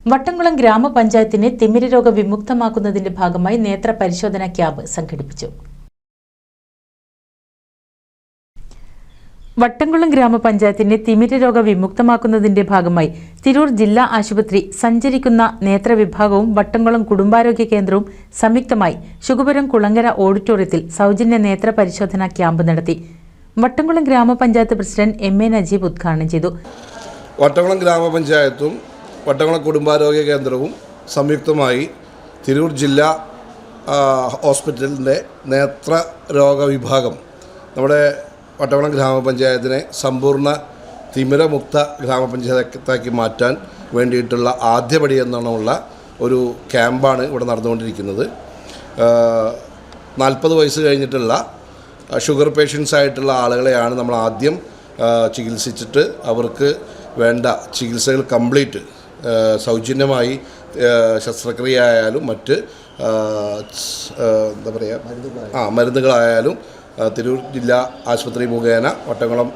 വട്ടംകുളം ഗ്രാമപഞ്ചായത്തിനെ തിമിരരോഗ വിമുക്തമാക്കുന്നതിന്റെ ഭാഗമായി നേത്ര പരിശോധന ക്യാമ്പ് സംഘടിപ്പിച്ചു. വട്ടംകുളം ഗ്രാമപഞ്ചായത്തിനെ തിമിരരോഗ വിമുക്തമാക്കുന്നതിന്റെ ഭാഗമായി തിരൂർ ജില്ലാ ആശുപത്രി സഞ്ചരിക്കുന്ന നേത്രവിഭാഗവും വട്ടംകുളം കുടുംബാരോഗ്യ കേന്ദ്രവും സംയുക്തമായി ശുകുപുരം കുളങ്ങര ഓഡിറ്റോറിയത്തിൽ സൗജന്യ നേത്ര പരിശോധന ക്യാമ്പ് നടത്തി. വട്ടംകുളം ഗ്രാമപഞ്ചായത്ത് പ്രസിഡന്റ് എം.എ. നജീബ് ഉദ്ഘാടനം ചെയ്തു. വട്ടംകുളം ഗ്രാമപഞ്ചായത്തും വട്ടംകുളം കുടുംബാരോഗ്യ കേന്ദ്രവും സംയുക്തമായി തിരൂർ ജില്ലാ ഹോസ്പിറ്റലിൻ്റെ നേത്രരോഗ വിഭാഗം നമ്മുടെ വട്ടംകുളം ഗ്രാമപഞ്ചായത്തിനെ സമ്പൂർണ്ണ തിമിരമുക്ത ഗ്രാമപഞ്ചായത്താക്കി മാറ്റാൻ വേണ്ടിയിട്ടുള്ള ആദ്യപടി എന്നുള്ള ഒരു ക്യാമ്പാണ് ഇവിടെ നടന്നുകൊണ്ടിരിക്കുന്നത്. 40 വയസ്സ് കഴിഞ്ഞിട്ടുള്ള ഷുഗർ പേഷ്യൻസ് ആയിട്ടുള്ള ആളുകളെയാണ് നമ്മൾ ആദ്യം ചികിത്സിച്ചിട്ട് അവർക്ക് വേണ്ട ചികിത്സകൾ കംപ്ലീറ്റ് സൗജന്യമായി ശസ്ത്രക്രിയ ആയാലും മറ്റ് എന്താ പറയുക മരുന്നുകളായാലും തിരൂർ ജില്ലാ ആശുപത്രി മുഖേന വട്ടംകുളം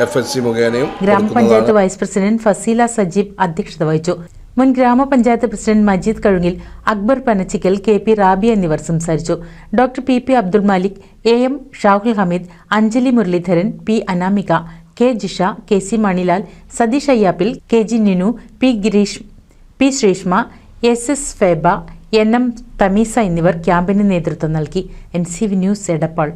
FHC മുഖേനയും. ഗ്രാമപഞ്ചായത്ത് വൈസ് പ്രസിഡന്റ് ഫസീല സജീബ് അധ്യക്ഷത വഹിച്ചു. മുൻ ഗ്രാമപഞ്ചായത്ത് പ്രസിഡന്റ് മജീദ് കഴുങ്ങിൽ, അക്ബർ പനച്ചിക്കൽ, KP റാബിയ എന്നിവർ സംസാരിച്ചു. Doctor PP Abdul Malik, AM Shahul Hameed, Anjali Muraleedharan, P Anamika, K Jisha, KC Manilal, Satheesh Ayyappil, KG Ninu, P Sreeshma, SS Feba, NM Thameesa എന്നിവർ ക്യാമ്പിന് നേതൃത്വം നൽകി. NCV news Edappal.